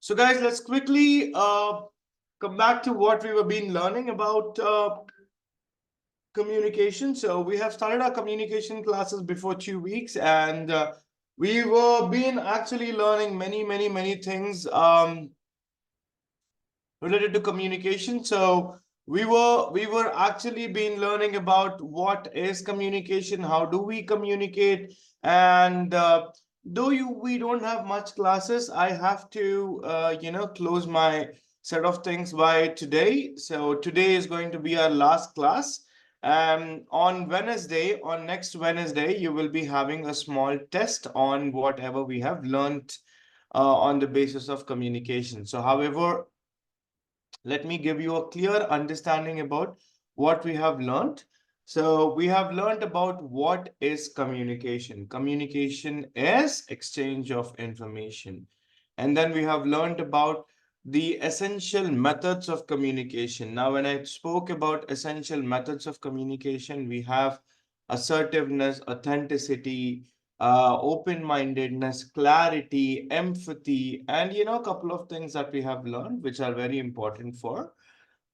So guys, let's quickly come back to what we were been learning about communication. So we have started our communication classes before 2 weeks, and we were been actually learning many things related to communication. So we were actually been learning about what is communication, how do we communicate, and though we don't have much classes, I have to close my set of things by today. So today is going to be our last class. On Wednesday, on next Wednesday, you will be having a small test on whatever we have learned on the basis of communication. So however, let me give you a clear understanding about what we have learned. So we have learned about what is communication. Communication is exchange of information. And then we have learned about the essential methods of communication. Now, when I spoke about essential methods of communication, we have assertiveness, authenticity, open-mindedness, clarity, empathy, and a couple of things that we have learned, which are very important for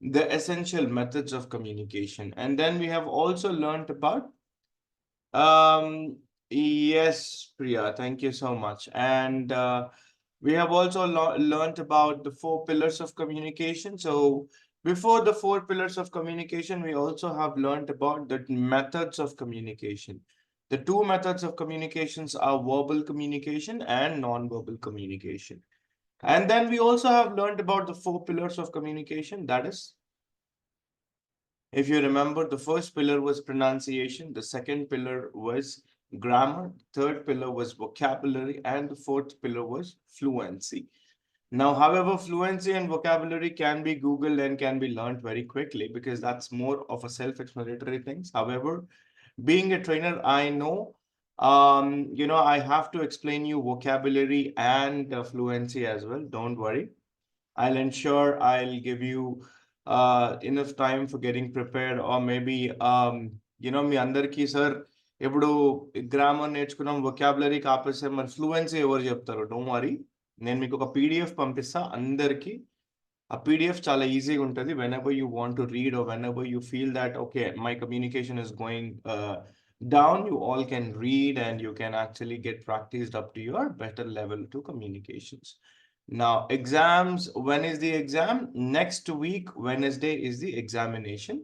the essential methods of communication. And then we have also learned about yes, Priya, thank you so much. And we have also learned about the 4 pillars of communication. So before the 4 pillars of communication, we also have learned about the methods of communication. The 2 methods of communications are verbal communication and non-verbal communication. And then we also have learned about the 4 pillars of communication. That is, if you remember, the first pillar was pronunciation, the second pillar was grammar, third pillar was vocabulary, and the fourth pillar was fluency. Now, however, fluency and vocabulary can be Googled and can be learned very quickly because that's more of a self-explanatory things. However, being a trainer, I know, I have to explain you vocabulary and fluency as well. Don't worry. I'll ensure I'll give you enough time for getting prepared, or maybe మీ అందరికీ sir ఇప్పుడు grammar నేర్చుకున్నాం vocabulary కాపేస్తే మరి fluency ఎవరు చెప్తారు? Don't worry, నేను మీకు ఒక PDF పంపిస్తా అందరికీ. ఆ పీడిఎఫ్ చాలా ఈజీగా ఉంటుంది. whenever you want to read or whenever you feel that okay, my communication is going down, you all can read and you can actually get practiced up to your better level to communications. Now, exams, when is the exam? Next week, Wednesday is the examination.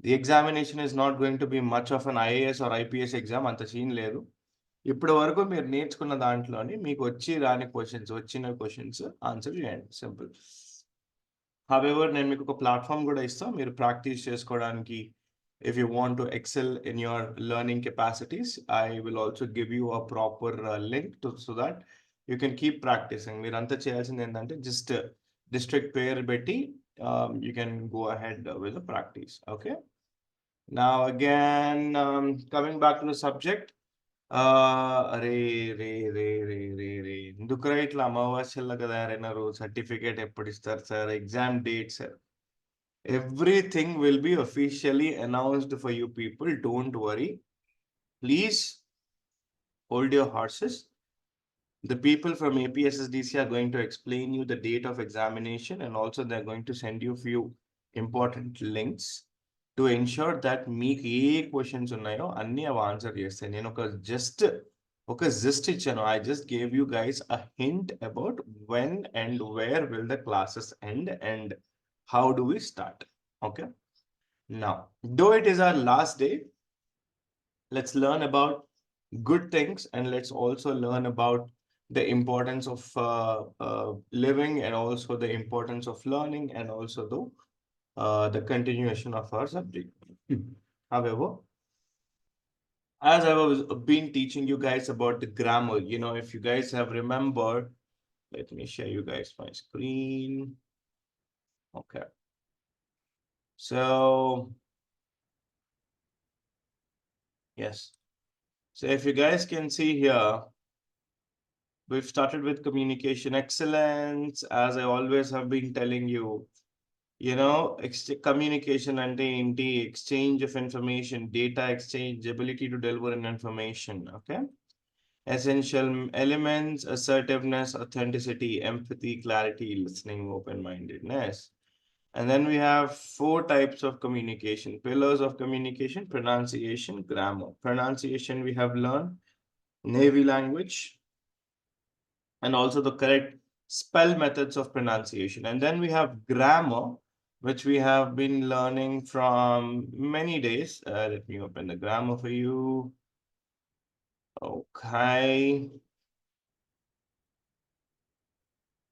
The examination is not going to be much of an IAS or IPS exam, అంత scene లేదు. ఇప్పటి వరకు మీరు నేర్చుకున్న దాంట్లోని మీకు రాని questions, వచ్చిన క్వశ్చన్స్ ఆన్సర్ చేయండి. సింపుల్. However, నేను మీకు ఒక ప్లాట్ఫామ్ కూడా ఇస్తాను మీరు ప్రాక్టీస్ చేసుకోవడానికి. If you want to excel in your learning capacities, I will also give you a proper link so that you can keep practicing. మీరు అంతా చేయాల్సింది ఏంటంటే just district పేరు పెట్టి you can go ahead with the practice. Okay. Now again, coming back to the subject. అరే రే రే రే రే రే ఎందుకురా ఇట్లా అమావాస్యలాగా తయారైనారు? సర్టిఫికేట్ ఎప్పుడు ఇస్తారు sir? Exam date sir? Everything will be officially announced for you people. Don't worry. Please hold your horses. The people from APSSDC are going to explain you the date of examination, and also they're going to send you few important links to ensure that మీకు ఏ questions ఉన్నాయో అన్ని అవి answer చేస్తాయి. నేను ఒక just ఇచ్చాను. I just gave you guys a hint about when and where will the classes end and how do we start. Okay. Now, though it is our last day, let's learn about good things and let's also learn about the importance of living, and also the importance of learning, and also the continuation of our subject. However, as I was been teaching you guys about the grammar, if you guys have remembered, let me share you guys my screen. Okay. So, yes. So if you guys can see here, we've started with communication excellence. As I always have been telling you, communication and the exchange of information, data exchange, ability to deliver information. Okay. essential elements: assertiveness, authenticity, empathy, clarity, listening, open-mindedness. And then we have 4 types of communication: pillars of communication, pronunciation, grammar. Pronunciation we have learned, Navy language, and also the correct spell methods of pronunciation. And then we have grammar, which we have been learning from many days. Let me open the grammar for you. Okay.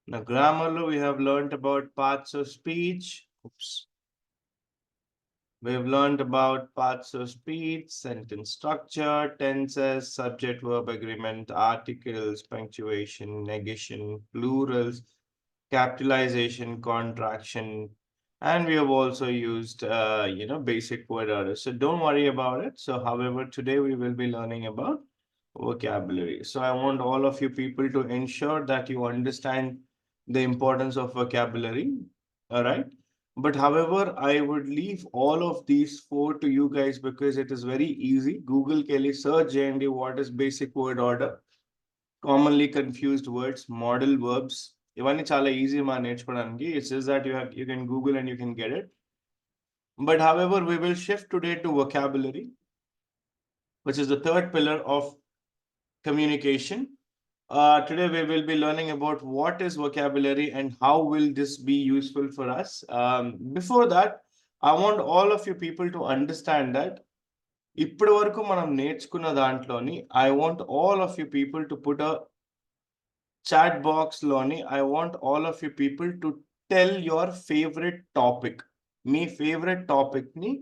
Now, grammar, we have learned about parts of speech. Oops. We've learned about parts of speech, sentence structure, tenses, subject verb agreement, articles, punctuation, negation, plurals, capitalization, contraction, and we have also used, basic word orders. So don't worry about it. So, however, today we will be learning about vocabulary. So I want all of you people to ensure that you understand the importance of vocabulary. All right. But however, I would leave all of these 4 to you guys because it is very easy. Google Kelly search JND what is basic word order, commonly confused words, model verbs. ఇవన్నీ చాలా easy మా నేర్చుకోవడానికి. It's just that you can Google and you can get it. But however, we will shift today to vocabulary, which is the third pillar of communication. Today we will be learning about what is vocabulary and how will this be useful for us. Before that, I want all of you people to understand that ఇప్పటి వరకు మనం నేర్చుకున్న దాంట్లోని I want all of you people to put a chat box లోని I want all of you people to tell your favorite topic. Me favorite topic ని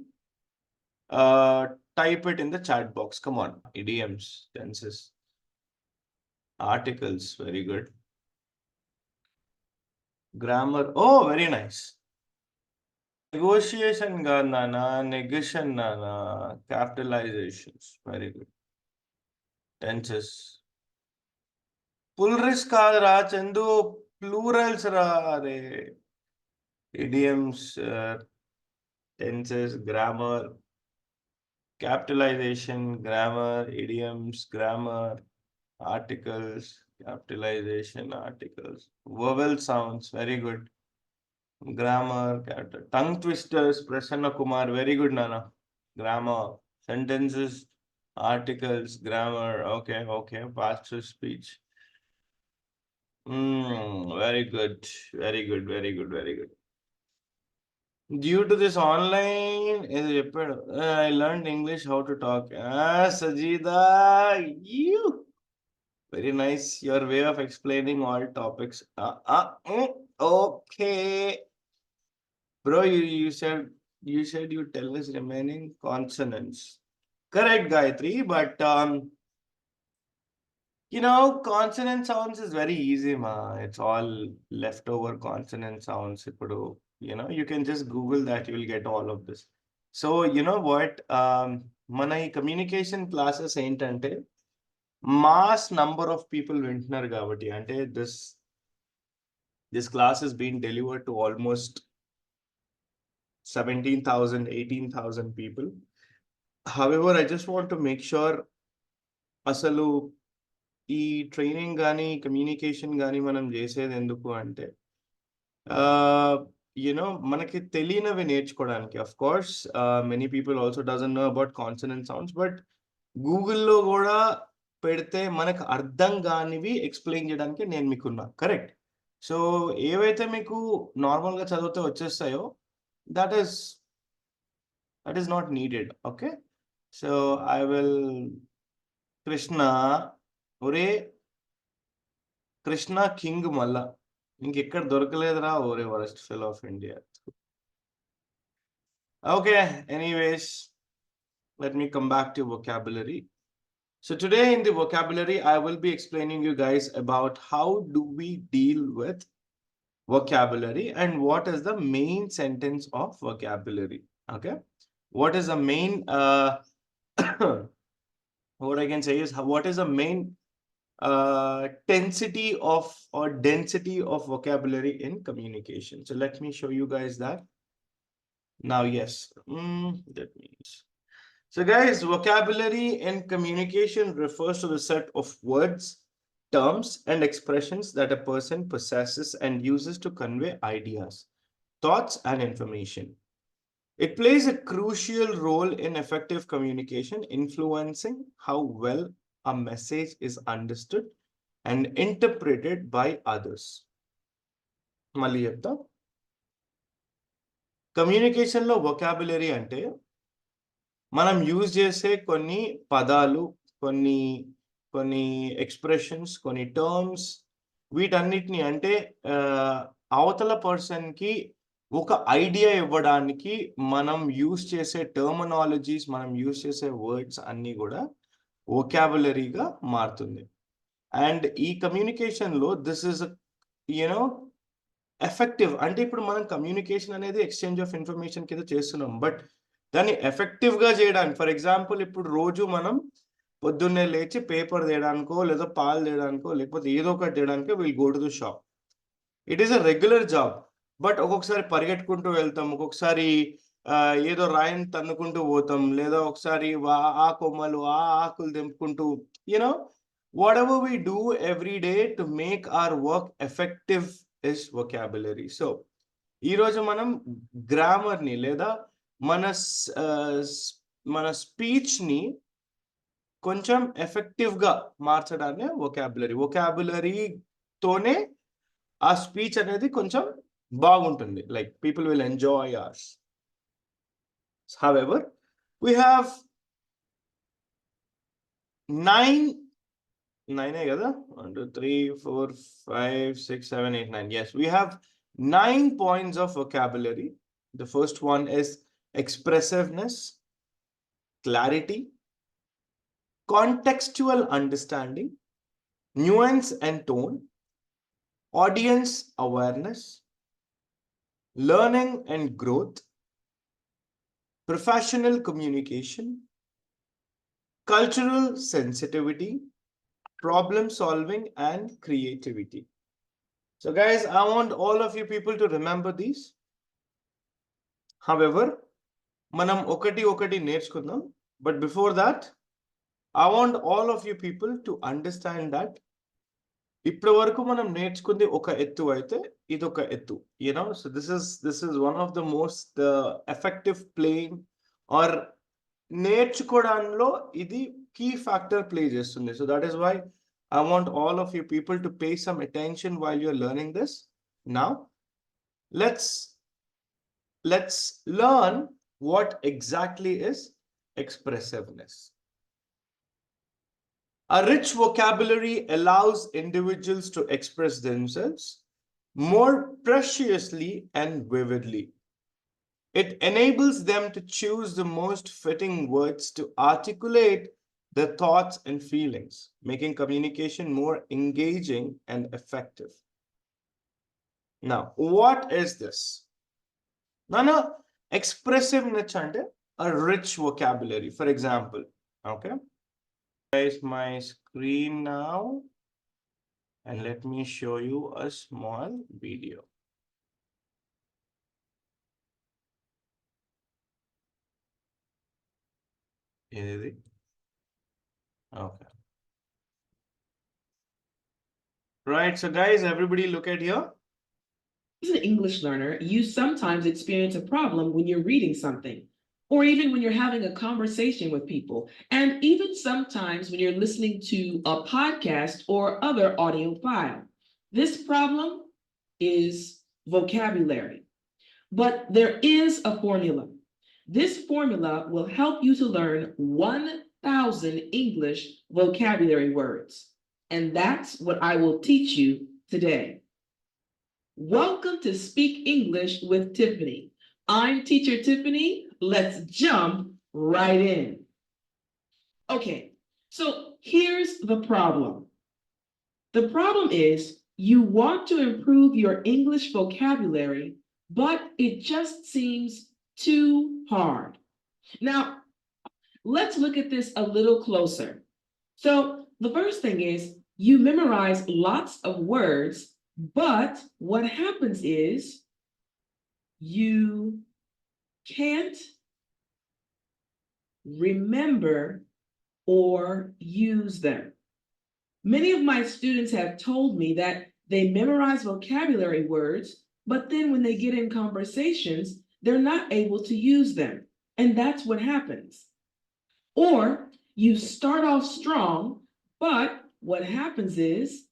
type it in the chat box. Come on. Idioms, tenses, articles, very good. Grammar, oh, very nice. Negotiation nana, negation nana, capitalizations, very good. Tenses. Plurals kaadra, Chandu, plurals ra re. Idioms, tenses, grammar, capitalization, grammar, idioms, grammar, articles, capitalization, articles, vowel sounds, very good. Grammar, character, tongue twisters, Prasanna Kumar, very good, Nana. Grammar, sentences, articles, grammar, okay, past speech. Very good, very good, very good, very good. Due to this online, I learned English how to talk. Sajida, you. Very nice. Your way of explaining all topics. Okay. Bro, you said you tell us remaining consonants. Correct, Gayatri, but consonant sounds is very easy, ma. It's all leftover consonant sounds. You can just Google that, you will get all of this. So, you know what? Mana ఈ communication classes ఏంటంటే mass number of people వింటున్నారు కాబట్టి అంటే this class is being delivered to almost 17,000, 18,000 people. However, I just want to make sure అసలు ఈ training కానీ communication కానీ మనం చేసేది ఎందుకు అంటే మనకి తెలియనివి నేర్చుకోవడానికి. Of course many people also doesn't know about consonant sounds, but గూగుల్లో కూడా పెడితే మనకు అర్థం కానివి ఎక్స్ప్లెయిన్ చేయడానికి నేను మీకున్నా. కరెక్ట్. సో ఏవైతే మీకు నార్మల్గా చదివితే వచ్చేస్తాయో that is not needed. Okay, so I will Krishna ఒరే కృష్ణ కింగ్ మళ్ళా ఇంకెక్కడ దొరకలేదురా ఒరే worst fellow of India. Okay, anyways let me come back to vocabulary. So today in the vocabulary, I will be explaining you guys about how do we deal with vocabulary and what is the main sentence of vocabulary. Okay, what is the main what I can say is what is the main density of vocabulary in communication. So let me show you guys that now. Yes, that means So guys, vocabulary in communication refers to the set of words, terms, and expressions that a person possesses and uses to convey ideas, thoughts, and information. It plays a crucial role in effective communication, influencing how well a message is understood and interpreted by others. మళ్ళీ చెప్తా. కమ్యూనికేషన్లో vocabulary అంటే మనం use చేసే కొన్ని పదాలు, కొన్ని కొన్ని ఎక్స్ప్రెషన్స్, కొన్ని టర్మ్స్, వీటన్నిటిని అంటే అవతల పర్సన్కి ఒక ఐడియా ఇవ్వడానికి మనం యూజ్ చేసే టర్మినాలజీస్, మనం యూజ్ చేసే వర్డ్స్ అన్నీ కూడా వొకాబులరీగా మారుతుంది. అండ్ ఈ కమ్యూనికేషన్లో దిస్ ఇస్ యూనో ఎఫెక్టివ్. అంటే ఇప్పుడు మనం కమ్యూనికేషన్ అనేది ఎక్స్చేంజ్ ఆఫ్ ఇన్ఫర్మేషన్ కింద చేస్తున్నాం, బట్ దాన్ని ఎఫెక్టివ్గా చేయడానికి, ఫర్ ఎగ్జాంపుల్ ఇప్పుడు రోజు మనం పొద్దున్నే లేచి పేపర్ తేయడానికో లేదా పాలు తేయడానికో లేకపోతే ఏదో ఒకటి తేయడానికో will go to the shop. It is a regular job. But ఒక్కొక్కసారి పరిగెట్టుకుంటూ వెళ్తాం, ఒక్కొక్కసారి ఏదో రాయిని తన్నుకుంటూ పోతాం, లేదా ఒకసారి ఆ కొమ్మలు ఆ ఆకులు తెంపుకుంటూ you know whatever we do every day to make our work effective is vocabulary. So ఈ రోజు మనం గ్రామర్ని లేదా మన స్పీచ్ని కొంచెం ఎఫెక్టివ్గా మార్చడాన్ని వొకాబులరీతోనే ఆ స్పీచ్ అనేది కొంచెం బాగుంటుంది. Like people will enjoy hours. However, we have 9 కదా, 1 2 3 4 5 6 7 8 9. Yes, we have 9 points of vocabulary. The first one is expressiveness, clarity, contextual understanding, nuance and tone, audience awareness, learning and growth, professional communication, cultural sensitivity, problem solving, and creativity. So guys, I want all of you people to remember these. However, manam okati నేర్చుకుందాం. But before that, I want all of you people to understand that ఇప్పటి వరకు మనం నేర్చుకుంది ఒక ఎత్తు అయితే ఇదొక ఎత్తు. So this is one of the most effective playing or నేర్చుకోవడంలో ఇది key factor play చేస్తుంది. So that is why I want all of you people to pay some attention while you're learning this. Now, let's learn what exactly is expressiveness. A rich vocabulary allows individuals to express themselves more preciously and vividly. It enables them to choose the most fitting words to articulate their thoughts and feelings, making communication more engaging and effective. Now, what is this? Nana, expressiveness ante a rich vocabulary. For example, okay, guys, my screen now, and let me show you a small video. Okay. Right, so guys, everybody look at here. As an English learner, you sometimes experience a problem when you're reading something, or even when you're having a conversation with people, and even sometimes when you're listening to a podcast or other audio file. This problem is vocabulary, but there is a formula. This formula will help you to learn 1,000 English vocabulary words, and that's what I will teach you today. Welcome to Speak English with Tiffany. I'm Teacher Tiffany. Let's jump right in. Okay, so here's the problem. The problem is you want to improve your English vocabulary, but it just seems too hard. Now, let's look at this a little closer. So the first thing is you memorize lots of words, but what happens is you can't remember, or use them. Many of my students have told me that they memorize vocabulary words, but then when they get in conversations, they're not able to use them. And that's what happens. Or you start off strong, but what happens is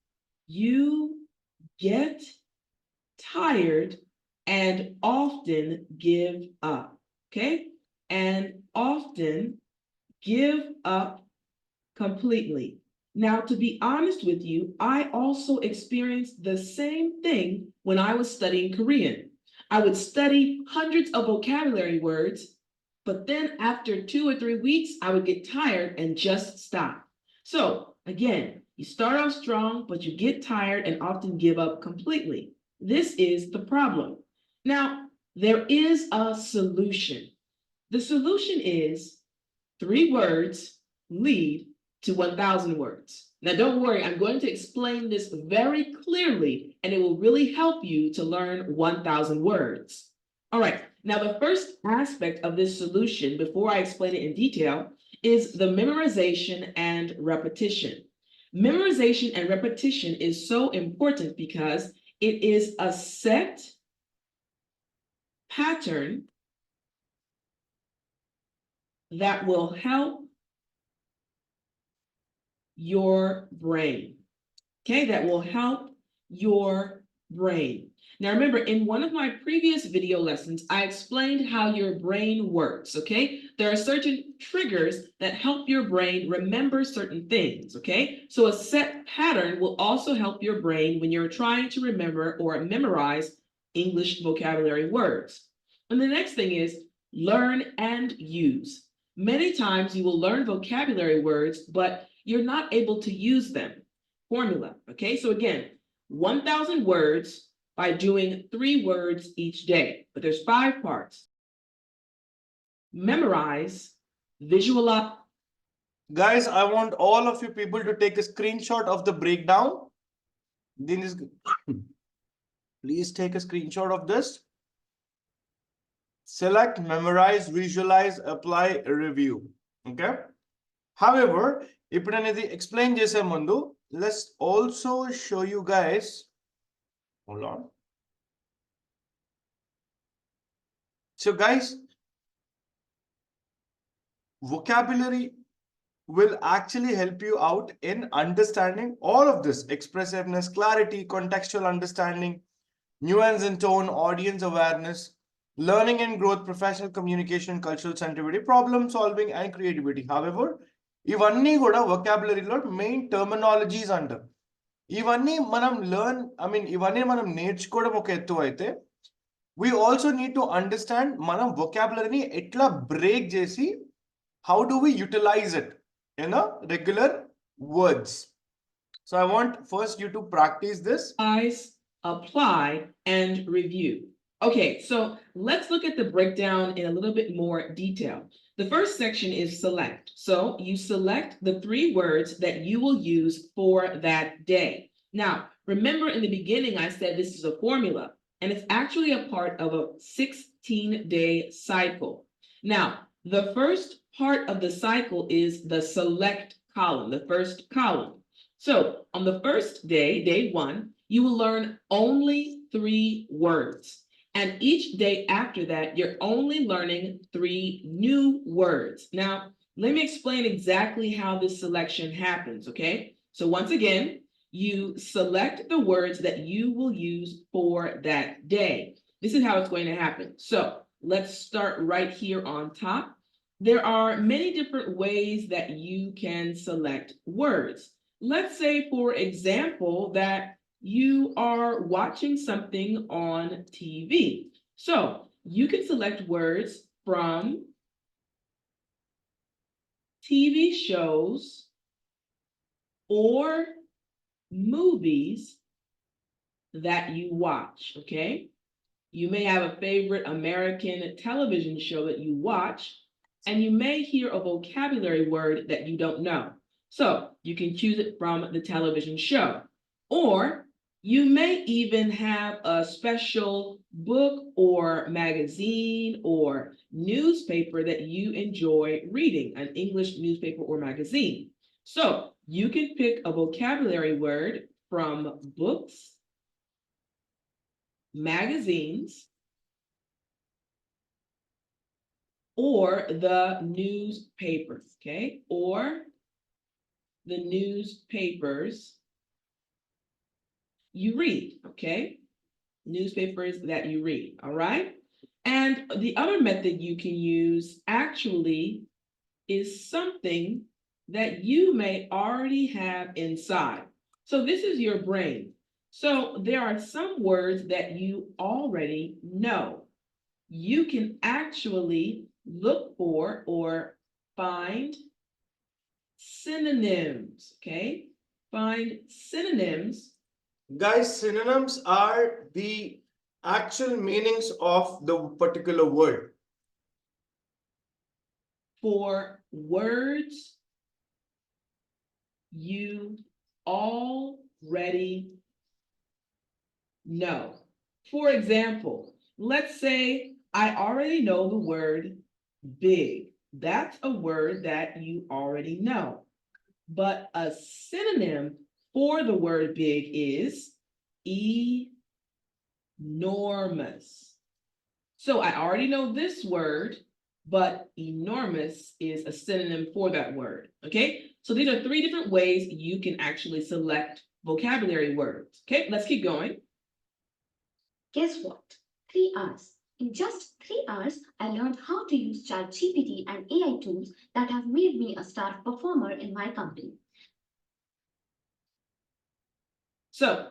you get tired and often give up, okay? And often give up completely. Now, to be honest with you, I also experienced the same thing when I was studying Korean. I would study hundreds of vocabulary words, but then after 2 or 3 weeks, I would get tired and just stop. So again, you start off strong, but you get tired and often give up completely. This is the problem. Now, there is a solution. The solution is 3 words lead to 1,000 words. Now, don't worry, I'm going to explain this very clearly, and it will really help you to learn 1,000 words. All right, now the first aspect of this solution, before I explain it in detail, is the memorization and repetition. Memorization and repetition is so important because it is a set pattern that will help your brain. Okay, that will help your brain. Now remember, in one of my previous video lessons, I explained how your brain works, okay? There are certain triggers that help your brain remember certain things, okay? So a set pattern will also help your brain when you're trying to remember or memorize English vocabulary words. And the next thing is learn and use. Many times you will learn vocabulary words, but you're not able to use them. Formula, okay? So again, 1,000 words by doing 3 words each day, but there's 5 parts. Memorize, visualize. Guys, I want all of you people to take a screenshot of the breakdown. Then please take a screenshot of this. Select, memorize, visualize, apply, review. Okay. However, ఇప్పుడు అనేది explain చేసే ముందు, let's also show you guys. Hold on. So guys, vocabulary will actually help you out in understanding all of this: expressiveness, clarity, contextual understanding, nuance and tone, audience awareness, learning and growth, professional communication, cultural sensitivity, problem solving, and creativity. However, ఇవన్నీ కూడా vocabularyలో main terminologies అంటారు. ఇవన్నీ మనం ఇవన్నీ మనం నేర్చుకోవడం ఒక ఎత్తు అయితే, we also need to understand మనం vocabularyని ఎట్లా బ్రేక్ చేసి how do we utilize it in a regular words. So I want first you to practice this. Apply and review. Okay, so let's look at the breakdown in a little bit more detail. The first section is select. So you select the 3 words that you will use for that day. Now, remember in the beginning, I said this is a formula, and it's actually a part of a 16-day cycle. Now, the first part of the cycle is the select column, the first column. So on the first day, day 1, you will learn only 3 words. And each day after that, you're only learning 3 new words. Now, let me explain exactly how this selection happens, okay? So once again, you select the words that you will use for that day. This is how it's going to happen. So let's start right here on top. There are many different ways that you can select words. Let's say, for example, that you are watching something on TV. So you can select words from TV shows or movies that you watch, okay? You may have a favorite American television show that you watch, and you may hear a vocabulary word that you don't know. So you can choose it from the television show. Or You may even have a special book or magazine or newspaper that you enjoy reading, an English newspaper or magazine. So you can pick a vocabulary word from books, magazines, or the newspapers, okay? Or the newspapers you read, okay? Newspapers that you read, all right? And the other method you can use actually is something that you may already have inside. So this is your brain. So there are some words that you already know. You can actually look for or find synonyms, okay? Find synonyms Guys, synonyms are the actual meanings of the particular word. for words you already know. For example, let's say I already know the word big. That's a word that you already know. But a synonym for the word big is enormous. So I already know this word, but enormous is a synonym for that word. Okay, so these are 3 different ways you can actually select vocabulary words. Okay, let's keep going. Guess what? 3 hours. In just 3 hours, I learned how to use ChatGPT and AI tools that have made me a star performer in my company. So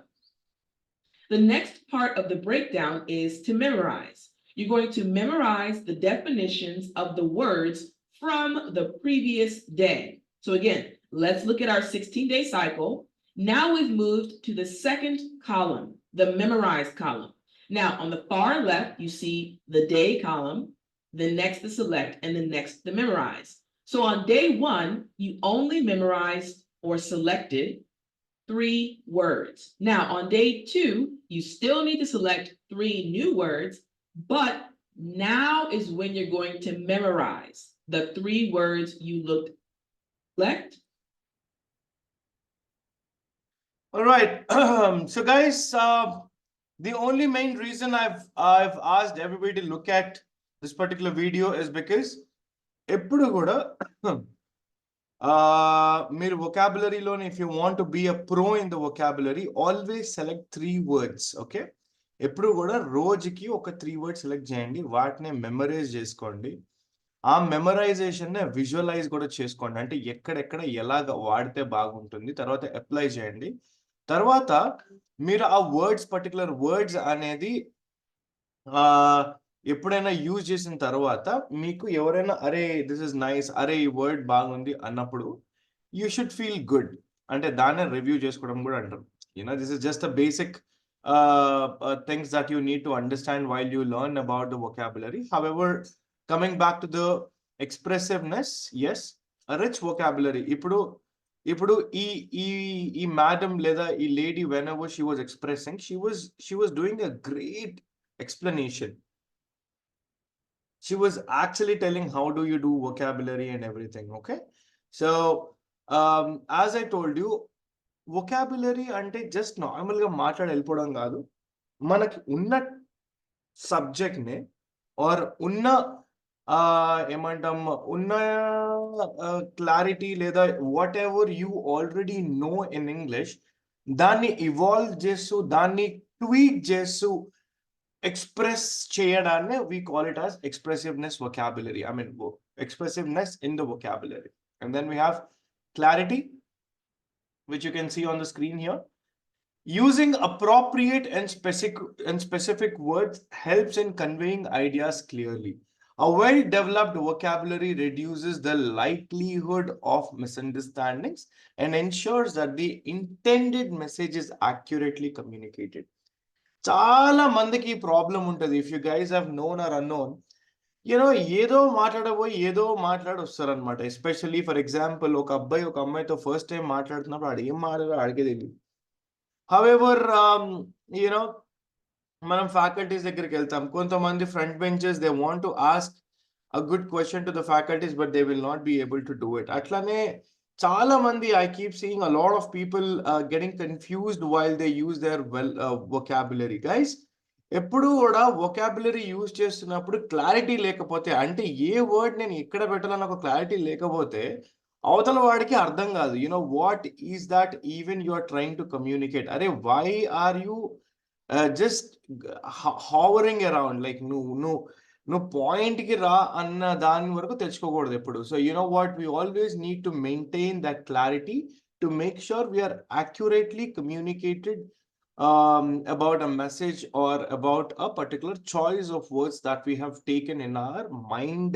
the next part of the breakdown is to memorize. You're going to memorize the definitions of the words from the previous day. So again, let's look at our 16-day cycle. Now we've moved to the second column, the memorize column. Now on the far left, you see the day column, the next the select, and the next the memorize. So on day 1, you only memorized or selected 3 words. Now on day 2, you still need to select 3 new words, but now is when you're going to memorize the 3 words you looked select. All right. So guys, the only main reason I've asked everybody to look at this particular video is because ఎప్పుడు కూడా మీరు vocabulary if you want to be a pro in the vocabulary, always select 3 words, okay? ఎప్పుడు కూడా రోజుకి ఒక 3 words select చేయండి, వాటిని memorise చేసుకోండి. ఆ మెమరైజేషన్ విజువలైజ్ కూడా చేసుకోండి, అంటే ఎక్కడెక్కడ ఎలాగ వాడితే బాగుంటుంది, తర్వాత అప్లై చేయండి. తర్వాత మీరు ఆ పర్టికులర్ వర్డ్స్ అనేది ఎప్పుడైనా యూజ్ చేసిన తర్వాత మీకు ఎవరైనా అరే దిస్ ఇస్ నైస్, అరే ఈ వర్డ్ బాగుంది అన్నప్పుడు యూ షుడ్ ఫీల్ గుడ్, అంటే దాన్ని రివ్యూ చేసుకోవడం కూడా అంటారు. This is just the basic things that you need to understand while you learn about the vocabulary. However, coming back to the expressiveness, yes, a rich vocabulary. ఇప్పుడు ఈ madam లేదా ఈ lady, whenever she was expressing, she was doing a great explanation. She was actually telling how do you do vocabulary and everything, okay? So as I told you, vocabulary అంటే just normal గా మాట్లాడి వెళ్ళిపోవడం కాదు. మనకి ఉన్న subject ని are ఉన్న ఏమంటాం ఉన్న క్లారిటీ లేదా whatever you already know in English, దాన్ని ఇవాల్వ్ చేస్తూ దాన్ని ట్వీక్ చేస్తూ ఎక్స్ప్రెస్ చేయడాన్ని we call it as expressiveness vocabulary. I mean expressiveness in the vocabulary. And then we have clarity, which you can see on the screen here. Using appropriate and specific words helps in conveying ideas clearly. A well-developed vocabulary reduces the likelihood of misunderstandings and ensures that the intended message is accurately communicated. చాలా మందికి problem ఉంటుంది. If you guys have known are unknown, ఏదో మాట్లాడబోయి ఏదో వస్తారనమాట. Especially for example, ఒక అబ్బాయి ఒక అమ్మాయితో ఫస్ట్ టైం మాట్లాడుతున్నప్పుడు ఆడు ఏం మాట్లాడారో ఆడికే తెలియదు. however, you know, మనం ఫ్యాకల్టీస్ దగ్గరికి వెళ్తాం, కొంతమంది front benches they want to ask a good question to the faculties but they will not be able to do it. అట్లానే చాలా మంది I keep seeing a lot of people getting confused while they use their vocabulary. Guys, ఎప్పుడు కూడా vocabulary use చేస్తున్నప్పుడు clarity లేకపోతే, అంటే ఏ word నేను ఎక్కడ పెట్టాలని ఒక క్లారిటీ లేకపోతే అవతల వాడికి అర్థం కాదు. You know what is that even you are trying to communicate. అరే why are you just hovering around, like నువ్వు పాయింట్ కి రా అన్న దాని వరకు తెచ్చుకోకూడదు ఎప్పుడు. So you know what, we always need to maintain that clarity to make sure we are accurately communicated about a message or about a particular choice of words that we have taken in our mind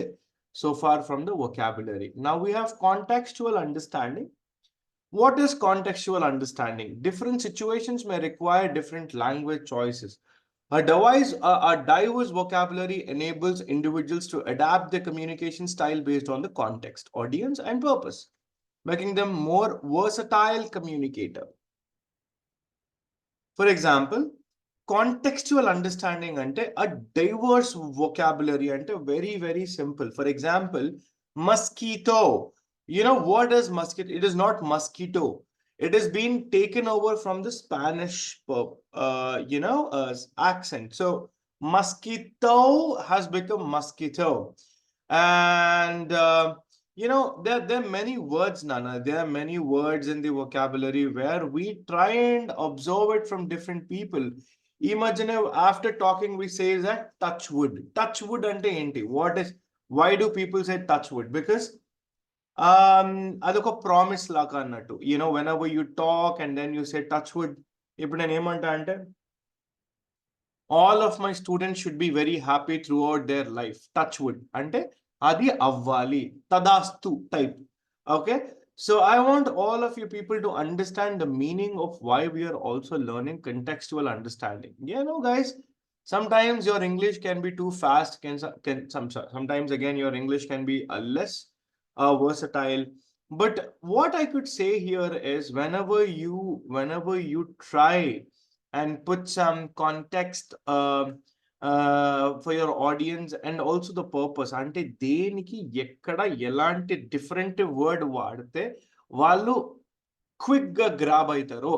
so far from the vocabulary. Now we have contextual understanding. What is contextual understanding? Different situations may require different language choices. A diverse vocabulary enables individuals to adapt their communication style based on the context, audience, and purpose, making them more versatile communicator. For example, contextual understanding ante a diverse vocabulary ante very, very simple. For example, mosquito. You know what is mosquito? It is not mosquito. It has been taken over from the Spanish, accent. So mosquito has become mosquito. And there are many words, Nana. There are many words in the vocabulary where we try and observe it from different people. Imagine after talking, we say that touch wood. Touch wood ante enti? Why do people say touch wood? Because అదొక promise లాగా అన్నట్టు. whenever you talk and then you say touch wood, ఇప్పుడు నేను ఏమంటా అంటే, all of my students should be very happy throughout their life. Touch wood ante adi avvali, tadastu type. Okay, so I want all of you people to understand the meaning of why we are also learning contextual understanding. Guys, sometimes your English can be too fast, sometimes again your English can be less versatile. But what I could say here is, whenever you try and put some context for your audience and also the purpose, ante deniki ekkada elanti different word vaadite vallu quick ga grab aitaro,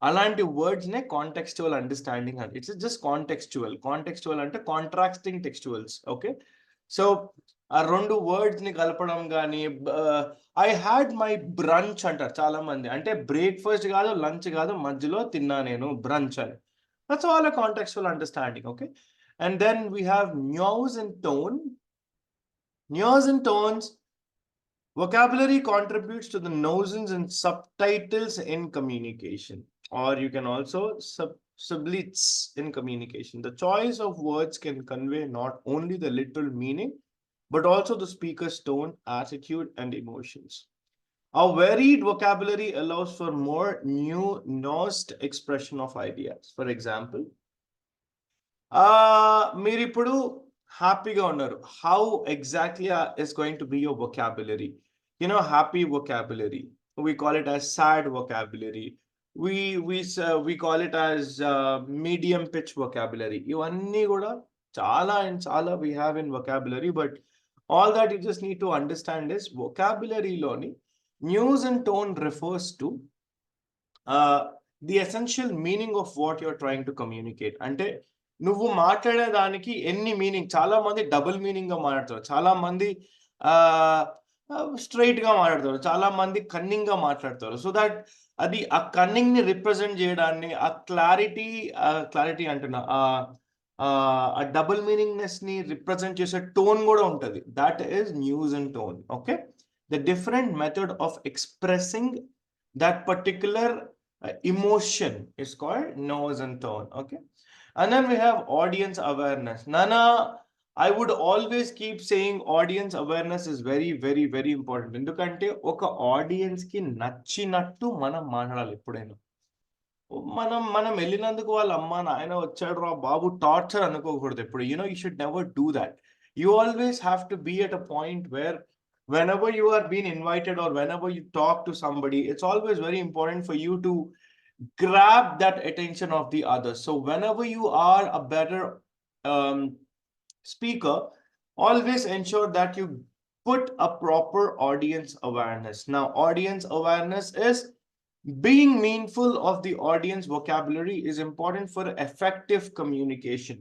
అలాంటి words నే contextual understanding అంటే. It's just contextual అంటే contrasting టెక్స్చువల్స్. Okay, so ఆ రెండు words ని కలపడం కానీ, I had my branch అంటారు చాలా మంది, అంటే బ్రేక్ఫాస్ట్ కాదు, లంచ్ కాదు, మధ్యలో తిన్నా నేను బ్రంచ్ అని. That's all a contextual understanding. Okay, and then we have nuance and tone. Nuance and tones. Vocabulary contributes to the nuances and subtitles in communication, or you can also sublets in communication. The choice of words can convey not only the literal meaning, but also the speaker's tone, attitude, and emotions. Our varied vocabulary allows for more nuanced expression of ideas. For example, మీరు ఇప్పుడు హ్యాపీగా ఉన్నారు. How exactly is going to be your vocabulary? Happy vocabulary, we call it as sad vocabulary. We call it as medium pitch vocabulary. ఇవన్నీ కూడా చాలా and చాలా we have in vocabulary, but all that you just need to understand is vocabulary loni nuance and tone refers to the essential meaning of what you're trying to communicate. అంటే నువ్వు మాట్లాడే దానికి ఎన్ని meaning, చాలా మంది double meaning గా మాట్లాడతారు, చాలా మంది స్ట్రైట్ గా మాట్లాడతారు, చాలా మంది కన్నింగ్ గా మాట్లాడతారు. సో దట్ అది ఆ కన్నింగ్ ని రిప్రజెంట్ చేయడాన్ని, ఆ క్లారిటీ అంటున్నా, ఆ డబుల్ మీనింగ్నెస్ ని రిప్రజెంట్ చేసే టోన్ కూడా ఉంటది. That is news and tone. Okay, the different method of expressing that particular emotion is called nose and tone. Okay, and then we have audience awareness. Nana, I would always keep saying audience awareness is very, very, very important. ఎందుకంటే ఒక audience కి నచ్చినట్టు మనం మాట్లాడాలి. ఎప్పుడైనా మనం వెళ్ళినందుకు వాళ్ళ అమ్మ నాయన వచ్చాడు రా బాబు టార్చర్ అనుకోకూడదు ఎప్పుడు. You should never do that. You always have to be at a point where whenever you are being invited or whenever you talk to somebody, it's always very important for you to grab that attention of the others. So whenever you are a better speaker, always ensure that you put a proper audience awareness. Now, audience awareness is being mindful of the audience vocabulary is important for effective communication.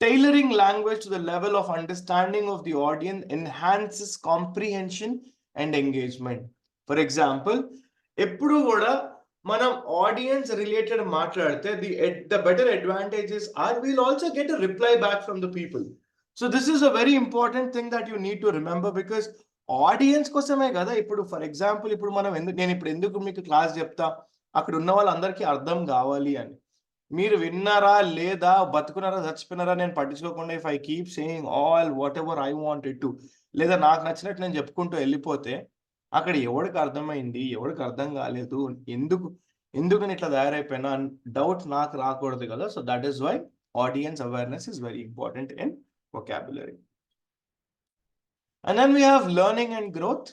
Tailoring language to the level of understanding of the audience enhances comprehension and engagement. For example, ఎప్పుడు కూడా మనం audience related మాట్లాడితే the better advantages are we'll also get a reply back from the people. So this is a very important thing that you need to remember because audience కోసమే కదా ఇప్పుడు for example ఇప్పుడు మనం నేను ఇప్పుడు ఎందుకు మీకు క్లాస్ చెప్తా అక్కడ ఉన్న వాళ్ళందరికీ అర్థం కావాలి అని మీరు విన్నారా లేదా బతుకున్నారా చచ్చిపోయినారా నేను పట్టించుకోకుండా if I keep saying all what ever I wanted to లేదా నాకు నచ్చినట్టు నేను చెప్పుకుంటూ వెళ్ళిపోతే అక్కడ ఎవరికి అర్థమైంది ఎవరికి అర్థం కాలేదు ఎందుకు ఎందుకు ఇట్లా తయారైపోయినా డౌట్ నాకు రాకూడదు కదా so that is why audience awareness is very important in vocabulary. And then we have learning and growth.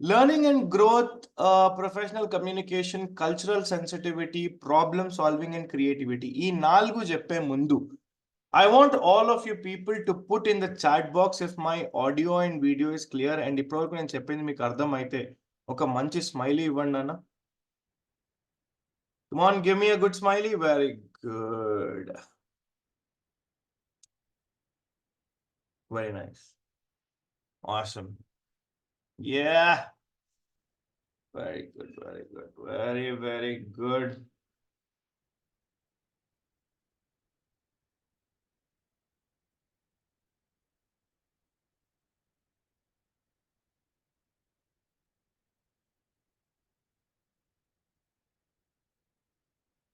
Learning and growth, professional communication, cultural sensitivity, problem solving and creativity. Ee nalgu jeppe mundu. I want all of you people to put in the chat box if my audio and video is clear and ippudu nenu cheppindi meeku ardham aithe oka manchi smiley ivvandi anna. Come on, give me a good smiley. Very good. Very nice. Awesome. Yeah. Very good, very good, very, very good.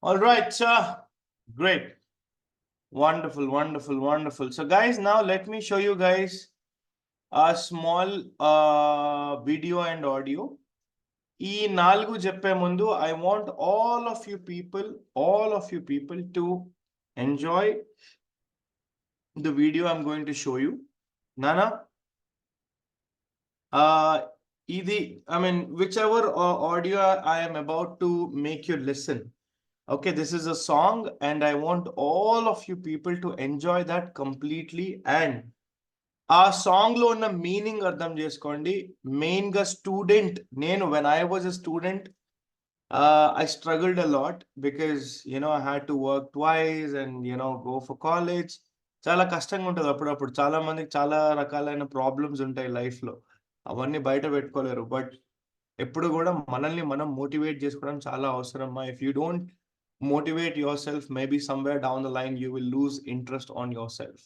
All right, sir. Great. Wonderful, wonderful, wonderful. So guys, now let me show you guys a small video and audio. ఈ నాలుగు చెప్పే ముందు I want all of you people to enjoy the video I'm going to show you. Nana, I mean, whichever audio I am about to make you listen. Okay, this is a song and I want all of you people to enjoy that completely and ఆ song లో ఉన్న meaning అర్థం చేసుకోండి main గా student నేను when I was a student I struggled a lot because you know I had to work twice and you know go for college చాలా కష్టంగా ఉంటుంది అప్పుడప్పుడు చాలా మందికి చాలా రకాలైన ప్రాబ్లమ్స్ ఉంటాయి లైఫ్ లో అవన్నీ బయట పెట్టుకోలేరు బట్ ఎప్పుడు కూడా మనల్ని మనం మోటివేట్ చేసుకోవడం చాలా అవసరం if you don't motivate your self maybe somewhere down the line you will lose interest on your self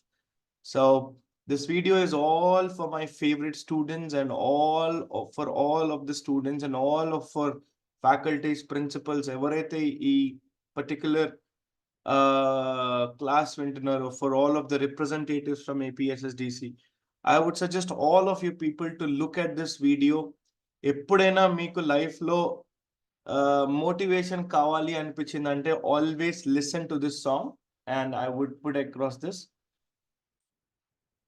so this video is all for my favorite students and for all of the students and all of for faculties, principals, ఎవరైతే ఈ particular class వింటున్నారో for all of the representatives from APSSDC. I would suggest all of you people to look at this video. ఎప్పుడైనా మీకు life లో motivation కావాలి అనిపించిందంటే always listen to this song and I would put across this.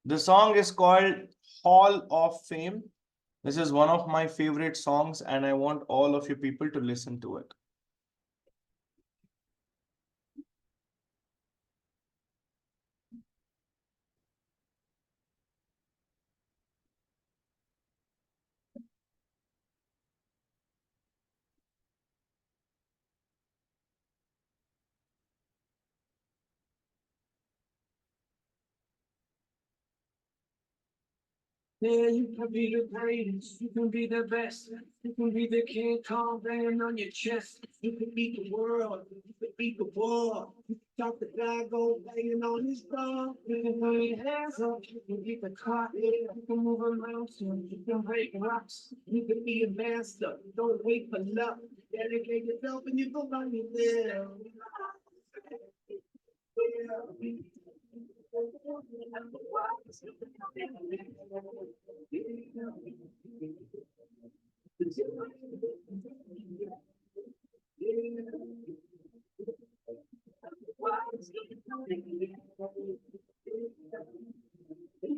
The song is called Hall of Fame. This is one of my favorite songs and I want all of you people to listen to it. Yeah, you can be the greatest, you can be the best, you can be the King Kong banging on your chest, you can beat the world, you can beat the war, you can stop the guy go banging on his door, you can put your hands up, you can get the car, you can move a mountain, you can break rocks, you can be a master, don't wait for luck, dedicate yourself and you go run it there.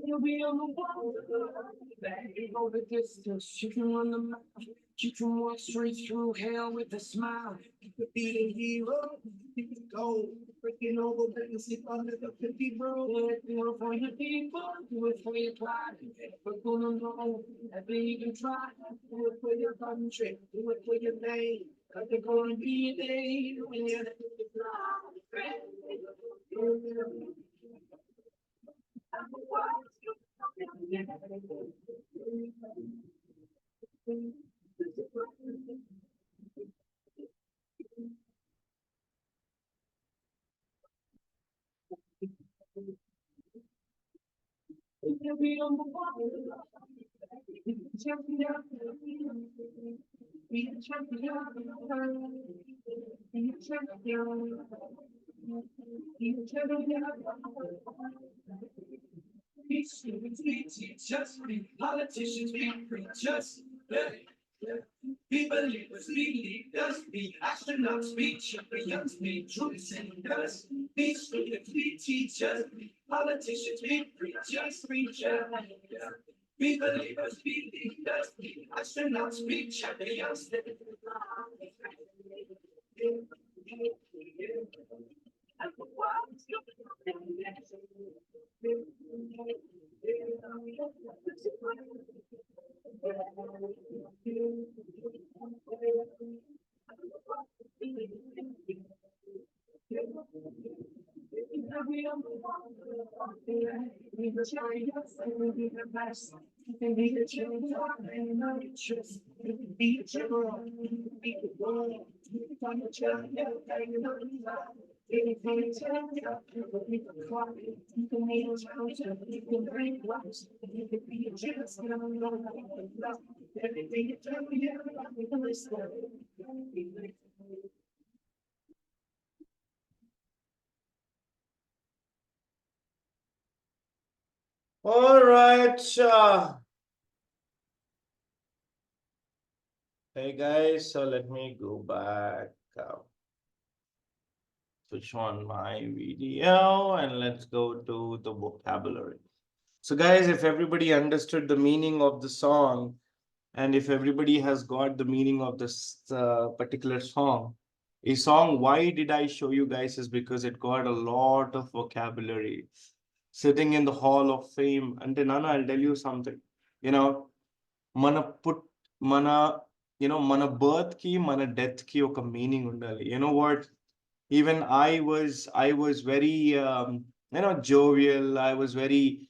You'll be on the wall, you go the distance, you can run the mile, you can walk straight through hell with a smile. could be the hero, you could go. Breaking over, breaking sleep under the 50 bro. Do it for your people, do it for your pride. We're gonna know that they even try. Do it for your country, do it for your name. Cause there's gonna be a day when you're Just be politicians, be preachers, be believers, be leaders, be astronauts, be champions, be truth singers, be students, be teachers, be politicians, be preachers, be believers, be leaders, be astronauts, be champions. All right. Hey guys, so let me go back. Switch on my video and let's go to the vocabulary. So guys, if everybody understood the meaning of the song and if everybody has got the meaning of this particular song, a song, why did I show you guys is because it got a lot of vocabulary sitting in the Hall of Fame. And then Nana, I'll tell you something, you know, mana put mana, mana birth ki, mana death ki oka meaning undali. You know what? Even I was very jovial. I was very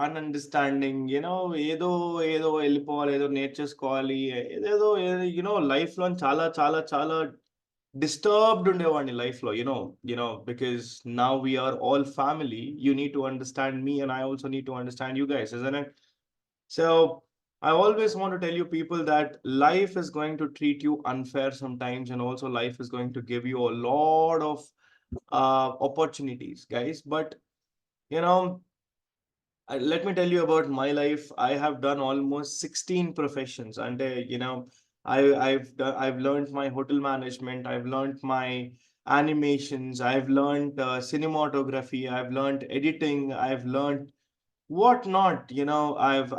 ununderstanding, ఏదో వెళ్ళిపోవాలి, ఏదో నేర్చేసుకోవాలి, ఏదేదో life లో చాలా చాలా చాలా disturbed ఉండేవాడిని life లో, because now we are all family. You need to understand me and I also need to understand you guys, isn't it? So I always want to tell you people that life is going to treat you unfair sometimes, and also life is going to give you a lot of opportunities, guys. But you know, let me tell you about my life. I have done almost 16 professions, and I've learned my hotel management. I've learned my animations. I've learned cinematography. I've learned editing. I've learned whatnot. I've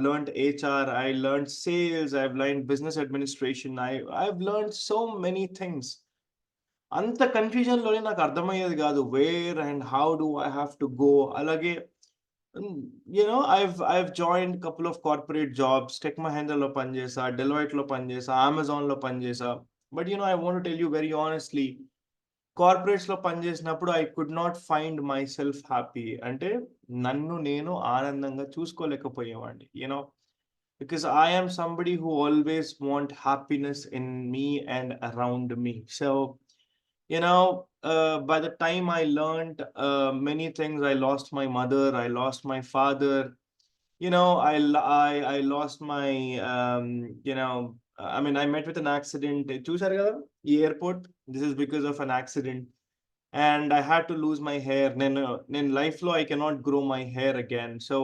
learned HR. I learned sales. I've learned business administration. I've learned so many things. అంత confusion లోనే నాకు అర్థమయ్యేది కాదు, where and how do I have to go. అలాగే I've joined a couple of corporate jobs. Tech Mahindra lo panjesa, Deloitte lo panjesa, Amazon lo panjesa. But I want to tell you very honestly, corporates lo పనిచేసినప్పుడు I could not find myself happy. అంటే నన్ను నేను ఆనందంగా చూసుకోలేకపోయేవాడిని, because I am somebody who always want happiness in me and around me. So by the time I learned many things, I lost my mother, I lost my father, I lost my I mean, I met with an accident. చూసారు కదా ఈ airport, this is because of an accident, and I had to lose my hair. Then life lo I cannot grow my hair again. So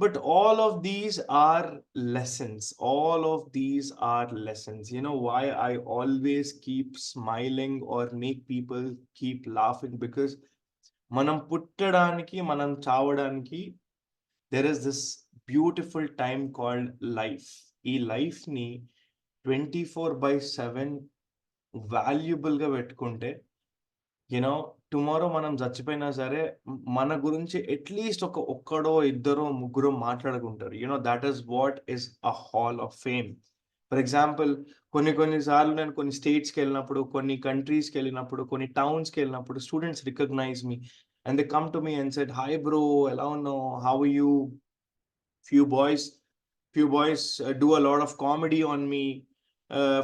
but all of these are lessons. All of these are lessons. You know why I always keep smiling or make people keep laughing? Because manam puttadaniki, manam chavadaniki, there is this beautiful time called life. Ee life ni 24/7 వాల్యుబుల్గా పెట్టుకుంటే you know tomorrow మనం చచ్చిపోయినా సరే మన గురించి at least ఒక్కడో ఇద్దరో ముగ్గురో మాట్లాడుకుంటారు. That is what is a hall of fame. For example కొన్ని సార్లు నేను కొన్ని స్టేట్స్కి వెళ్ళినప్పుడు, కొన్ని కంట్రీస్కి వెళ్ళినప్పుడు, కొన్ని టౌన్స్కి వెళ్ళినప్పుడు students recognize me and they come to me and said, hi bro, ఎలా ఉన్నావు, how are you? few boys few boys do a lot of comedy on me,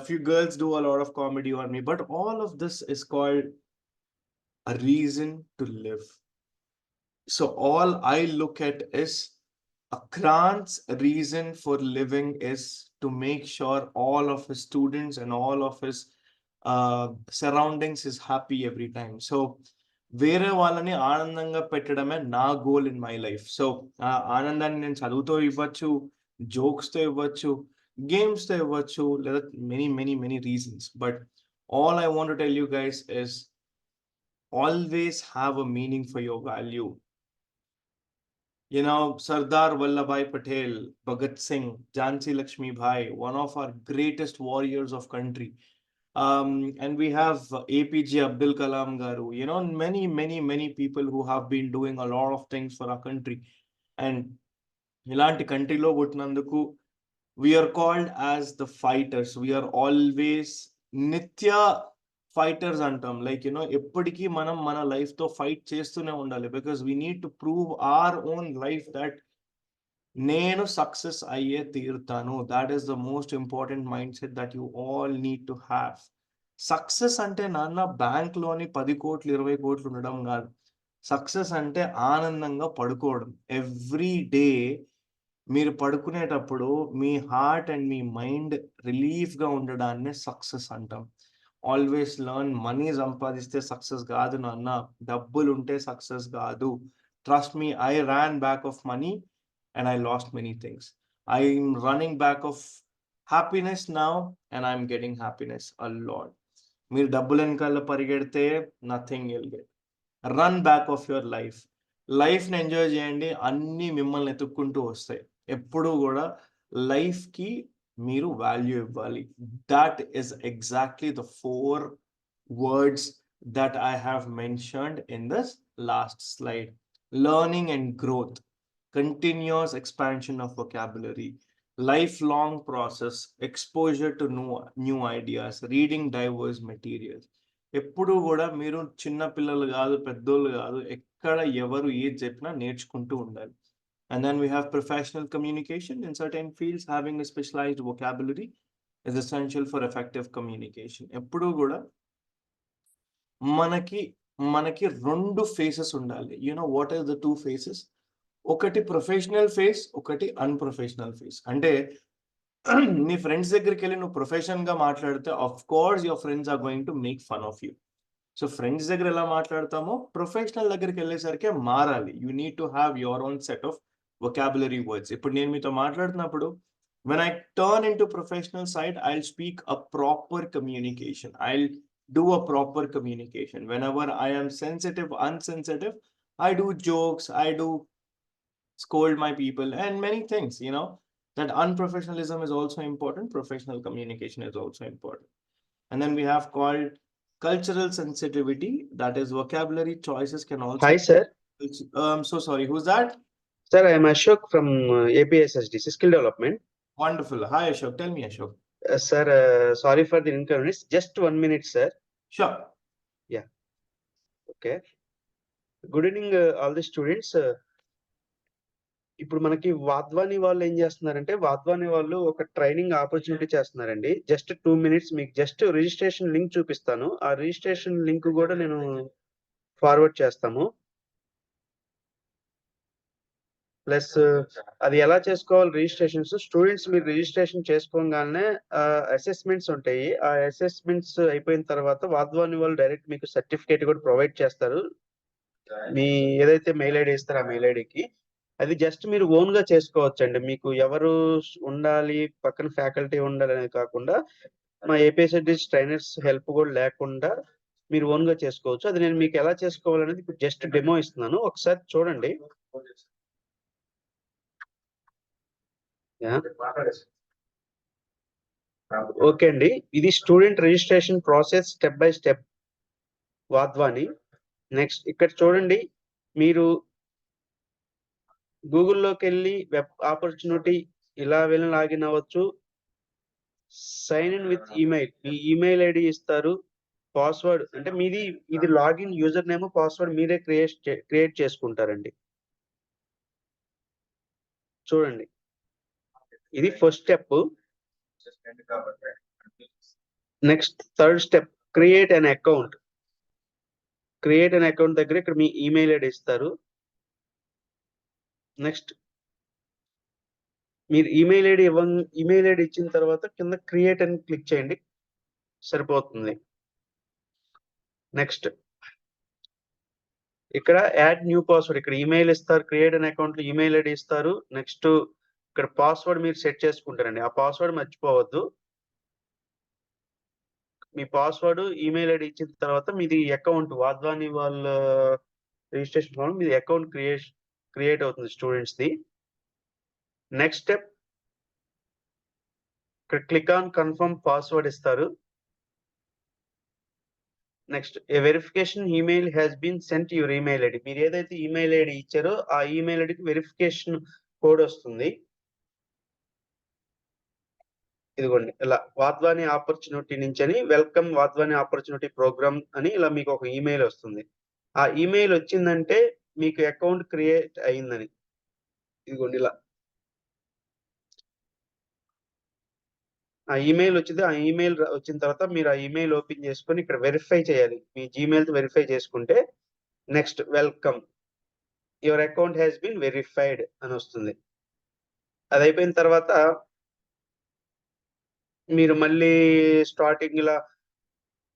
few girls do a lot of comedy on me, but all of this is called a reason to live. So all I look at is Akrant's reason for living is to make sure all of his students and all of his surroundings is happy every time. So వేరే వాళ్ళని ఆనందంగా పెట్టడమే నా goal in my life. So ఆ ఆనందాన్ని నేను చదువుతో ఇవ్వచ్చు, జోక్స్తో ఇవ్వచ్చు, గేమ్స్తో ఇవ్వచ్చు, లేదా many reasons. But all I want to tell you guys is always have a meaning for your value. Sardar Vallabhai Patel, Bhagat Singh, Jhansi Lakshmi Bhai, one of our greatest warriors of country. And we have APJ Abdul Kalam Garu, many people who have been doing a lot of things for our country. And ilanti country lo puttinanduku we are called as the fighters. We are always nitya fighters అంటాం. Like ఎప్పటికీ మనం మన life తో fight చేస్తూనే ఉండాలి, because we need to prove our own life that నేను success అయ్యే తీరుతాను. That is the most important mindset that you all need to have. Success అంటే నాన్న బ్యాంక్ లోని 10 కోట్లు 20 కోట్లు ఉండడం కాదు. సక్సెస్ అంటే ఆనందంగా పడుకోవడం. ఎవ్రీ డే మీరు పడుకునేటప్పుడు మీ హార్ట్ అండ్ మీ మైండ్ రిలీఫ్గా ఉండడాన్ని సక్సెస్ అంటాం. Always learn. మనీ సంపాదిస్తే సక్సెస్ కాదు నాన్న, డబ్బులు ఉంటే సక్సెస్ కాదు. Trust me, I ran back of money and I lost many things. I'm running back of happiness now and I'm getting happiness a lot. మీరు డబ్బులు వెనకాల పరిగెడితే nothing will get. Run back of your life. లైఫ్ని enjoy చేయండి, అన్నీ మిమ్మల్ని ఎత్తుక్కుంటూ వస్తాయి. ఎప్పుడూ కూడా లైఫ్కి మీరు వాల్యూ ఇవ్వాలి. That is exactly the 4 words that I have mentioned in this last slide. Learning and growth, continuous expansion of vocabulary, lifelong process, exposure to new ideas, reading diverse materials. ఎప్పుడు కూడా మీరు చిన్న పిల్లలు కాదు, పెద్దోళ్ళు కాదు, ఎక్కడ ఎవరు ఏది చెప్పినా నేర్చుకుంటూ ఉండాలి. And then we have professional communication. In certain fields, having a specialized vocabulary is essential for effective communication. ఎప్పుడు కూడా మనకి 2 ఫేసెస్ ఉండాలి. What are the 2 faces? ఒకటి ప్రొఫెషనల్ ఫేస్, ఒకటి అన్ప్రొఫెషనల్ ఫేస్. అంటే నీ ఫ్రెండ్స్ దగ్గరికి వెళ్ళి నువ్వు ప్రొఫెషన్గా మాట్లాడితే of course your friends are going to make fun of you. So friends దగ్గర ఎలా మాట్లాడతామో ప్రొఫెషనల్ దగ్గరికి వెళ్ళేసరికి మారాలి. You need to have your own set of vocabulary words. ఇప్పుడు నేను మీతో మాట్లాడుతున్నప్పుడు when I turn into professional side, I'll speak a proper communication. I'll do a proper communication. Whenever I am sensitive, unsensitive, I do jokes, I do scold my people and many things. That unprofessionalism is also important. Professional communication is also important. And then we have called cultural sensitivity. That is vocabulary choices can also. Hi, sir. So sorry, who's that? Sir, I am Ashok from APSSDC Skill Development. Wonderful. Hi, Ashok. Tell me, Ashok. Sir, sorry for the inconvenience. Just 1 minute, sir. Sure. Okay. Good evening, all the students. ఇప్పుడు మనకి వాద్వాని వాళ్ళు ఏం చేస్తున్నారంటే, వాద్వాని వాళ్ళు ఒక training opportunity చేస్తున్నారండి. Just 2 minutes మీకు just registration link చూపిస్తాను. ఆ రిజిస్ట్రేషన్ లింక్ కూడా నేను ఫార్వర్డ్ చేస్తాము. ప్లస్ అది ఎలా చేసుకోవాలి రిజిస్ట్రేషన్స్? స్టూడెంట్స్ మీరు రిజిస్ట్రేషన్ చేసుకోగానే అసెస్మెంట్స్ ఉంటాయి. ఆ అసెస్మెంట్స్ అయిపోయిన తర్వాత వాద్వాని వాళ్ళు డైరెక్ట్ మీకు సర్టిఫికేట్ కూడా ప్రొవైడ్ చేస్తారు. మీ ఏదైతే మెయిల్ ఐడి ఇస్తారో ఆ మెయిల్ ఐడికి అది జస్ట్ మీరు ఓన్ గా చేసుకోవచ్చండి. మీకు ఎవరు ఉండాలి, పక్కన ఫ్యాకల్టీ ఉండాలి అనేది కాకుండా మా ఏపీఎస్ఎస్డి ట్రైనర్స్ హెల్ప్ కూడా లేకుండా మీరు ఓన్ గా చేసుకోవచ్చు. అది నేను మీకు ఎలా చేసుకోవాలనేది ఇప్పుడు జస్ట్ డెమో ఇస్తున్నాను, ఒకసారి చూడండి. ఓకే అండి, ఇది student registration process step by step Wadhwani. Next ఇక్కడ చూడండి, మీరు గూగుల్లోకి వెళ్ళి వెబ్ ఆపర్చునిటీ ఇలా వెళ్ళి లాగిన్ అవ్వచ్చు. సైన్ ఇన్ విత్ ఈమెయిల్, మీ ఈమెయిల్ ఐడి ఇస్తారు. పాస్వర్డ్ అంటే మీది, ఇది లాగిన్ యూజర్ నేమ్, పాస్వర్డ్ మీరే క్రియేట్ చేసుకుంటారండి. చూడండి, ఇది first step. Next third step, create an account. Create an account దగ్గర ఇక్కడ మీ ఈమెయిల్ ఐడి ఇస్తారు. నెక్స్ట్ మీరు ఈమెయిల్ ఐడి ఇచ్చిన తర్వాత కింద క్రియేట్ అని క్లిక్ చేయండి, సరిపోతుంది. నెక్స్ట్ ఇక్కడ యాడ్ న్యూ పాస్వర్డ్, ఇక్కడ ఈమెయిల్ ఇస్తారు, క్రియేట్ అన్ అకౌంట్ లో ఈమెయిల్ ఐడి ఇస్తారు. నెక్స్ట్ ఇక్కడ పాస్వర్డ్ మీరు సెట్ చేసుకుంటారండి, ఆ పాస్వర్డ్ మర్చిపోవద్దు. మీ పాస్వర్డ్ ఈమెయిల్ ఐడి ఇచ్చిన తర్వాత మీది అకౌంట్ వాద్వాని వాళ్ళ రిజిస్ట్రేషన్ ఫామ్, మీది అకౌంట్ క్రియేట్ అవుతుంది స్టూడెంట్స్ ది. నెక్స్ట్ స్టెప్, ఇక్కడ క్లిక్ ఆన్ కన్ఫర్మ్ పాస్వర్డ్ ఇస్తారు. Next a verification email has been sent your email ID, మీరు ఏదైతే ఈమెయిల్ ఐడి ఇచ్చారో ఆ ఈమెయిల్ ఐడికి వెరిఫికేషన్ కోడ్ వస్తుంది. ఇదిగోండి, ఇలా వాద్వాని ఆపర్చునిటీ నుంచి అని, వెల్కమ్ వాద్వాని ఆపర్చునిటీ ప్రోగ్రామ్ అని ఇలా మీకు ఒక ఈమెయిల్ వస్తుంది. ఆ ఈమెయిల్ వచ్చిందంటే మీకు అకౌంట్ క్రియేట్ అయిందని. ఇదిగోండి ఇలా ఆ ఈమెయిల్ వచ్చింది. ఆ ఈమెయిల్ వచ్చిన తర్వాత మీరు ఆ ఈమెయిల్ ఓపెన్ చేసుకొని ఇక్కడ వెరిఫై చేయాలి, మీ జీమెయిల్ తో వెరిఫై చేసుకుంటే next welcome your account has been verified అని వస్తుంది. అది అయిపోయిన తర్వాత మీరు మళ్ళీ స్టార్టింగ్ ఇలా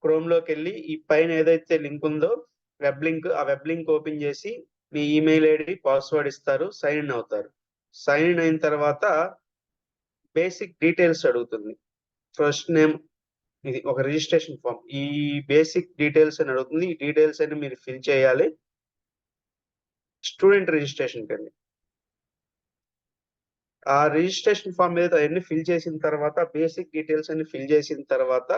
క్రోమ్ లోకి వెళ్ళి ఈ పైన ఏదైతే లింక్ ఉందో వెబ్ లింక్, ఆ వెబ్ లింక్ ఓపెన్ చేసి మీ ఈమెయిల్ ఐడి పాస్వర్డ్ ఇస్తారు, సైన్ ఇన్ అవుతారు. సైన్ ఇన్ అయిన తర్వాత బేసిక్ డీటెయిల్స్ అడుగుతుంది. ఫస్ట్ నేమ్, ఇది ఒక రిజిస్ట్రేషన్ ఫామ్, ఈ బేసిక్ డీటెయిల్స్ అని అడుగుతుంది. ఈ డీటెయిల్స్ అని మీరు ఫిల్ చేయాలి. స్టూడెంట్ రిజిస్ట్రేషన్ కండి, ఆ రిజిస్ట్రేషన్ ఫామ్ మీద అవన్నీ ఫిల్ చేసిన తర్వాత, బేసిక్ డీటెయిల్స్ అన్ని ఫిల్ చేసిన తర్వాత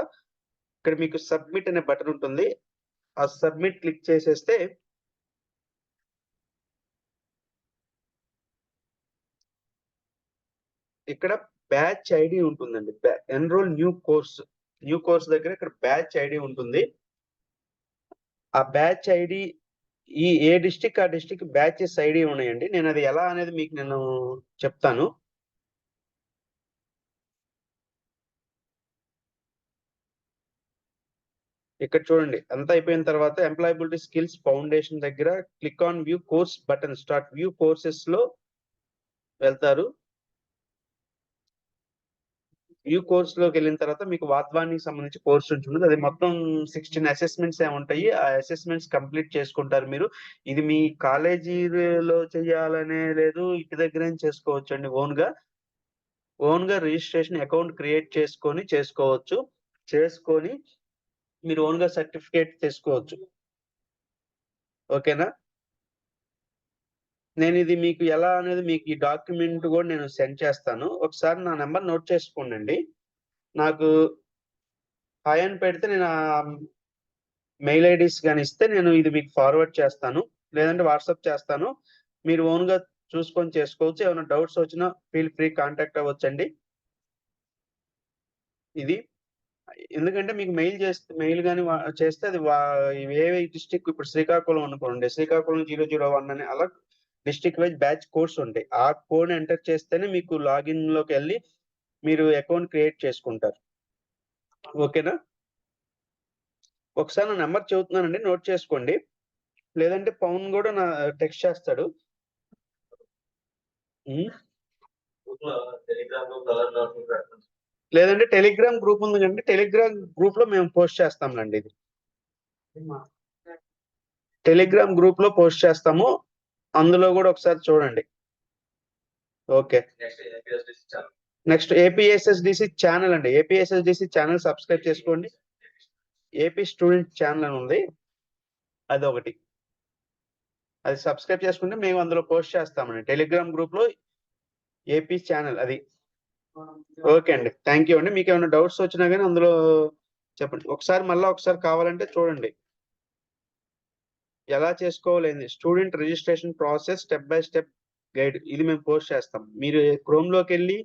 ఇక్కడ మీకు సబ్మిట్ అనే బటన్ ఉంటుంది. ఆ సబ్మిట్ క్లిక్ చేసేస్తే ఇక్కడ బ్యాచ్ ఐడి ఉంటుందండి. ఎన్రోల్ న్యూ కోర్స్ దగ్గర ఇక్కడ బ్యాచ్ ఐడి ఉంటుంది. ఆ బ్యాచ్ ఐడి, ఏ డిస్టిక్ ఆ డిస్టిక్ బ్యాచెస్ ఐడి ఉన్నాయండి. నేను అది ఎలా అనేది మీకు నేను చెప్తాను. ఇక్కడ చూడండి, అంతా అయిపోయిన తర్వాత ఎంప్లాయబిలిటీ స్కిల్స్ ఫౌండేషన్ దగ్గర click on view course button, start view courses లో వెళ్తారు. వ్యూ కోర్స్ లోకి వెళ్ళిన తర్వాత మీకు వాద్వానికి సంబంధించి కోర్స్ ఉంటుంది. అది మొత్తం 16 అసెస్మెంట్స్ ఉంటాయి. ఆ అసెస్మెంట్స్ కంప్లీట్ చేసుకుంటారు మీరు. ఇది మీ కాలేజీలో చేయాలనే లేదు, ఇంటి దగ్గర చేసుకోవచ్చు అండి. ఓన్ గా రిజిస్ట్రేషన్ అకౌంట్ క్రియేట్ చేసుకోవచ్చు. చేసుకొని మీరు ఓన్ గా సర్టిఫికేట్ తెచ్చుకోవచ్చు. ఓకేనా? నేను ఇది మీకు ఎలా అనేది మీకు ఈ డాక్యుమెంట్ కూడా నేను సెండ్ చేస్తాను. ఒకసారి నా నెంబర్ నోట్ చేసుకోండి. నాకు హాయ్ అని పెడితే నేను మెయిల్ ఐడీస్ కానీ ఇస్తే నేను ఇది మీకు ఫార్వర్డ్ చేస్తాను, లేదంటే వాట్సాప్ చేస్తాను. మీరు ఓన్ గా చూసుకొని చేసుకోవచ్చు. ఏమైనా డౌట్స్ వచ్చినా ఫీల్ ఫ్రీ కాంటాక్ట్ అవ్వచ్చండి. ఇది ఎందుకంటే మీకు మెయిల్ కానీ చేస్తే అది ఏ డిస్టిక్, ఇప్పుడు శ్రీకాకుళం అనుకోండి, శ్రీకాకుళం 001 అని అలా డిస్టిక్ వైజ్ బ్యాచ్ కోడ్స్ ఉంటాయి. ఆ కోడ్ ఎంటర్ చేస్తేనే మీకు లాగిన్ లోకి వెళ్ళి మీరు అకౌంట్ క్రియేట్ చేసుకుంటారు. ఓకేనా? ఒకసారి నా నెంబర్ చెబుతున్నానండి, నోట్ చేసుకోండి. లేదంటే పవన్ కూడా నా టెక్స్ట్ చేస్తాడు. లేదంటే టెలిగ్రామ్ గ్రూప్ ఉంది కంటే టెలిగ్రామ్ గ్రూప్ లో మేము పోస్ట్ చేస్తాంలేండి. ఇది టెలిగ్రామ్ గ్రూప్ లో పోస్ట్ చేస్తాము, అందులో కూడా ఒకసారి చూడండి. ఓకే, నెక్స్ట్ ఏపీఎస్ఎస్డిసి ఛానల్ అండి. ఏపీఎస్ఎస్డిసి ఛానల్ సబ్స్క్రైబ్ చేసుకోండి. ఏపీ స్టూడెంట్ ఛానల్ అని ఉంది, అది ఒకటి, అది సబ్స్క్రైబ్ చేసుకుంటే మేము అందులో పోస్ట్ చేస్తామండి. టెలిగ్రామ్ గ్రూప్ లో ఏపీ ఛానల్ అది ఓకే అండి. థ్యాంక్ యూ అండి. మీకేమైనా డౌట్స్ వచ్చినా గానీ అందులో చెప్పండి. ఒకసారి కావాలంటే చూడండి. ఎలా చేసుకోవాలేంది student registration process step by step guide ఇది మేము పోస్ట్ చేస్తాం. మీరు క్రోమ్‌లోకెళ్ళి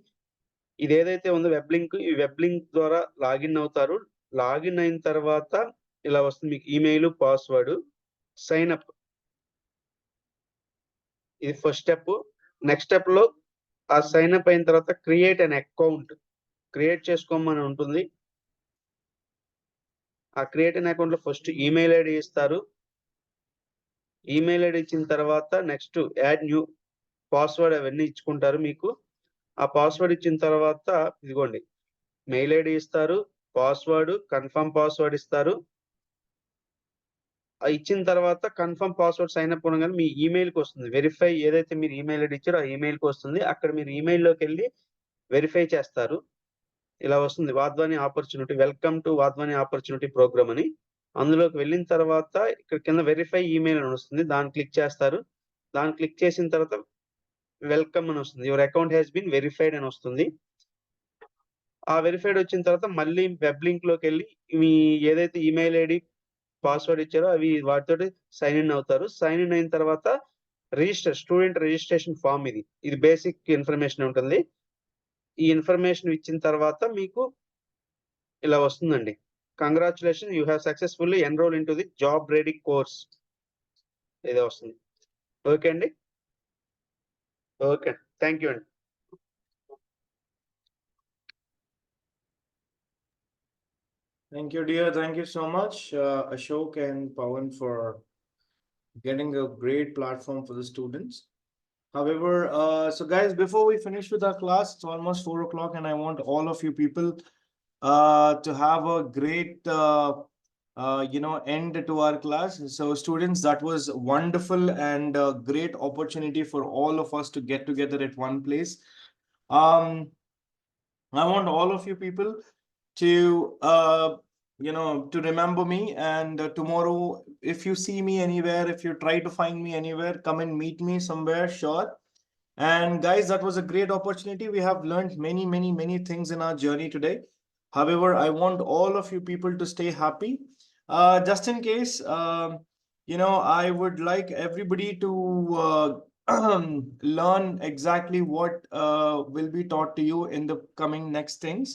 ఇదేదైతే ఉందో వెబ్ లింక్, ఈ వెబ్ లింక్ ద్వారా లాగిన్ అవుతారు. లాగిన్ అయిన తర్వాత ఇలా వస్తుంది మీకు ఈమెయిల్, పాస్వర్డ్, సైన్ అప్. ఇది ఫస్ట్ స్టెప్. నెక్స్ట్ స్టెప్‌లో ఆ సైన్ అప్ అయిన తర్వాత క్రియేట్ అన్ అకౌంట్ క్రియేట్ చేసుకోమని ఉంటుంది. ఆ క్రియేట్ అన్ అకౌంట్‌లో ఫస్ట్ ఈమెయిల్ ఐడీ ఇస్తారు. ఈమెయిల్ ఐడీ ఇచ్చిన తర్వాత నెక్స్ట్ యాడ్ న్యూ పాస్వర్డ్ అవన్నీ ఇచ్చుకుంటారు మీకు. ఆ పాస్వర్డ్ ఇచ్చిన తర్వాత ఇదిగోండి మెయిల్ ఐడీ ఇస్తారు, పాస్వర్డ్, కన్ఫర్మ్ పాస్వర్డ్ ఇస్తారు. ఇచ్చిన తర్వాత కన్ఫర్మ్ పాస్వర్డ్ సైన్ అప్ అవ్వగానే మీ ఈమెయిల్‌కి వస్తుంది. వెరిఫై ఏదైతే మీరు ఈమెయిల్ ఐడీ ఇచ్చారో ఆ ఈమెయిల్‌కి వస్తుంది. అక్కడ మీరు ఈమెయిల్‌లోకెళ్ళి వెరిఫై చేస్తారు. ఇలా వస్తుంది Wadhwani opportunity welcome to Wadhwani opportunity programme అని. అందులోకి వెళ్ళిన తర్వాత ఇక్కడ కింద వెరిఫై ఈమెయిల్ అని వస్తుంది. దాన్ని క్లిక్ చేస్తారు. దాన్ని క్లిక్ చేసిన తర్వాత వెల్కమ్ అని వస్తుంది. Your account has been verified అని వస్తుంది. ఆ వెరిఫైడ్ వచ్చిన తర్వాత మళ్ళీ వెబ్ లింక్‌లోకెళ్ళి మీ ఏదైతే ఈమెయిల్ ఐడీ, పాస్వర్డ్ ఇచ్చారో అవి వాటితోటి సైన్ ఇన్ అవుతారు. సైన్ ఇన్ అయిన తర్వాత స్టూడెంట్ రిజిస్ట్రేషన్ ఫార్మ్ ఇది. ఇది బేసిక్ ఇన్ఫర్మేషన్ ఉంటుంది. ఈ ఇన్ఫర్మేషన్ ఇచ్చిన తర్వాత మీకు ఇలా వస్తుందండి. Congratulation you have successfully enrol into the job ready course. ఇదే వస్తుంది. ఓకే అండి. ఓకే. థాంక్ యూ అండి. Thank you, dear. Thank you so much, Ashok and Pawan, for getting a great platform for the students. However, so guys, before we finish with our class, it's almost 4 o'clock, and I want all of you people to have a great end to our class. So students, that was wonderful and a great opportunity for all of us to get together at one place. I want all of you people to to remember me, and tomorrow if you see me anywhere, if you try to find me anywhere, come and meet me somewhere, sure. And guys, that was a great opportunity. We have learned many things in our journey today. However, I want all of you people to stay happy. Just in case, I would like everybody to learn exactly what will be taught to you in the coming next things.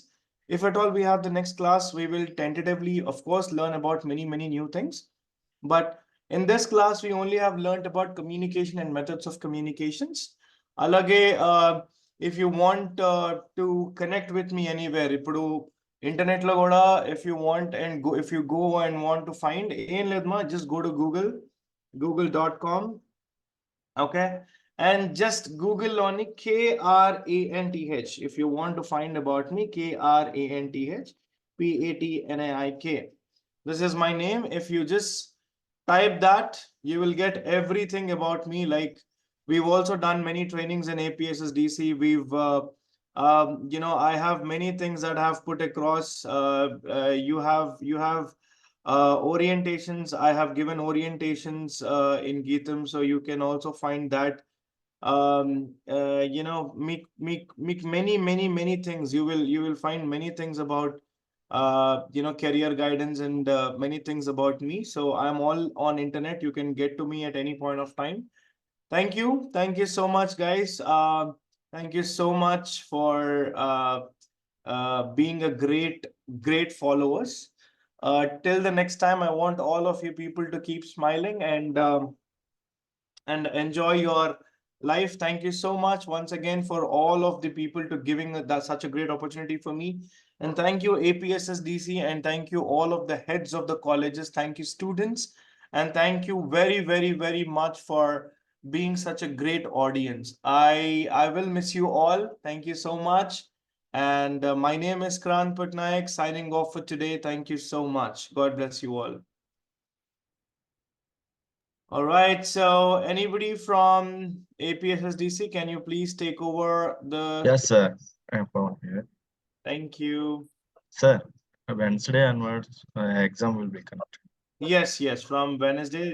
If at all we have the next class, we will tentatively, of course, learn about many new things. But in this class, we only have learned about communication and methods of communications. Alage, if you want to connect with me anywhere, ipudu internet lo kuda, if you want and go, if you go and want to find, just go to google.com. Okay. And just Google on it, KRANTH. If you want to find about me, KRANTH, PATNAIK. This is my name. If you just type that, you will get everything about me. Like, we've also done many trainings in APSSDC. I have many things that I have put across. You have orientations. I have given orientations in Geetam, so you can also find that. Make many things. You will find many things about career guidance and many things about me. So I'm all on internet. You can get to me at any point of time. Thank you so much, guys. Thank you so much for being a great followers. Till the next time, I want all of you people to keep smiling and enjoy your life. Thank you so much once again for all of the people to giving that such a great opportunity for me. And thank you APSSDC, and thank you all of the heads of the colleges. Thank you students, and thank you very much for being such a great audience. I will miss you all. Thank you so much. And my name is Krant Patnaik, signing off for today. Thank you so much. God bless you all. All right, so anybody from APSSDC, can you please take over the? Yes, sir. I'm found here. Thank you. Sir, Wednesday onwards, exam will be conducted. Yes, from Wednesday,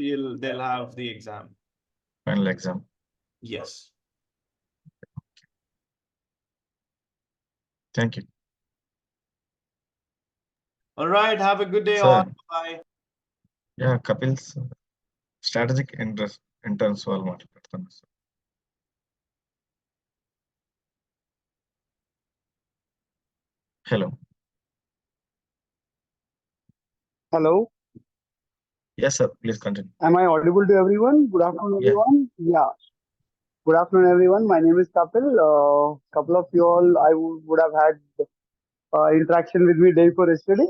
they'll have the exam. Final exam. Yes. Thank you. All right, have a good day Sir. all. Bye. Yeah, Kapil's strategic interns వాళ్ళు మాట్లాడుతున్నారు sir. Hello. Hello, Yes, sir. Please continue. am I audible to everyone? Good afternoon, Yeah. everyone. Yeah. Good afternoon, everyone. My name is Kapil. Couple of you all I would have had interaction with me day before yesterday.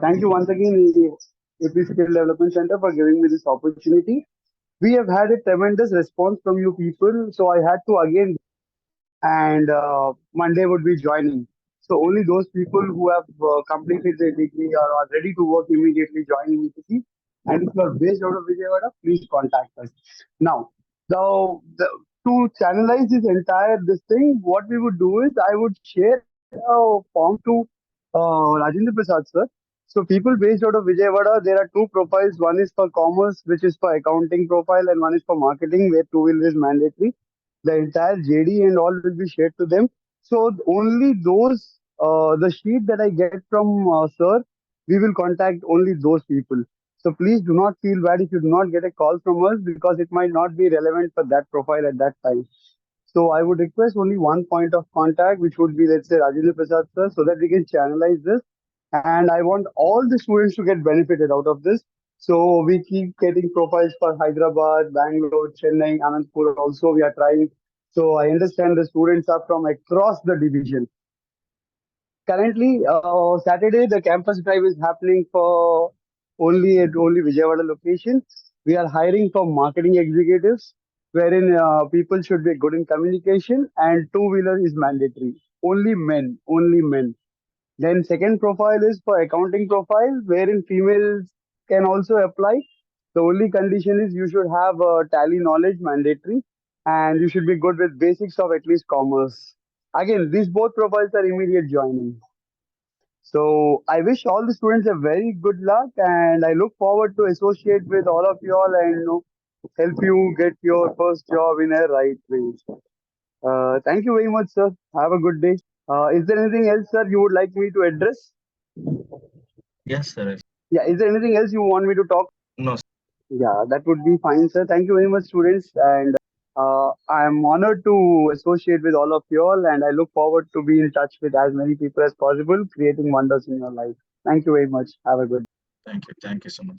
Thank you once again, the AP Skill Development Center, for giving me this opportunity. We have had a tremendous response from you people, so I had to again, and Monday would be joining. So only those people who have completed their degree or are ready to work immediately join immediately. And if you are based out of Vijayawada, please contact us. Now, to channelize this entire this thing, what we would do is I would share a form to Rajendra Prasad sir. So people based out of Vijayawada, there are two profiles. One is for commerce, which is for accounting profile, and one is for marketing, where two-wheeler is mandatory. The entire JD and all will be shared to them. So only those, the sheet that I get from sir, we will contact only those people. So please do not feel bad if you do not get a call from us, because it might not be relevant for that profile at that time. So I would request only one point of contact, which would be, let's say, Rajendra Prasad sir, so that we can channelize this. And I want all the students to get benefited out of this. So we keep getting profiles for Hyderabad, Bangalore, Chennai, Anandpur also we are trying. So I understand the students are from across the division. Currently, Saturday, the campus drive is happening for only Vijayawada location. We are hiring for marketing executives, wherein people should be good in communication, and two-wheeler is mandatory. Only men, only men. Then second profile is for accounting profile, wherein females can also apply. The only condition is you should have tally knowledge mandatory, and you should be good with basics of at least commerce. Again, these both profiles are immediate joining. So I wish all the students a very good luck, and I look forward to associate with all of you all and help you get your first job in a right way. Thank you very much, sir. Have a good day. Is there anything else, sir, you would like me to address? Yes, sir. Yeah, is there anything else you want me to talk? No, sir. Yeah, that would be fine, sir. Thank you very much, students. And I am honored to associate with all of you all, and I look forward to be in touch with as many people as possible, creating wonders in your life. Thank you very much. Have a good day. Thank you. Thank you so much.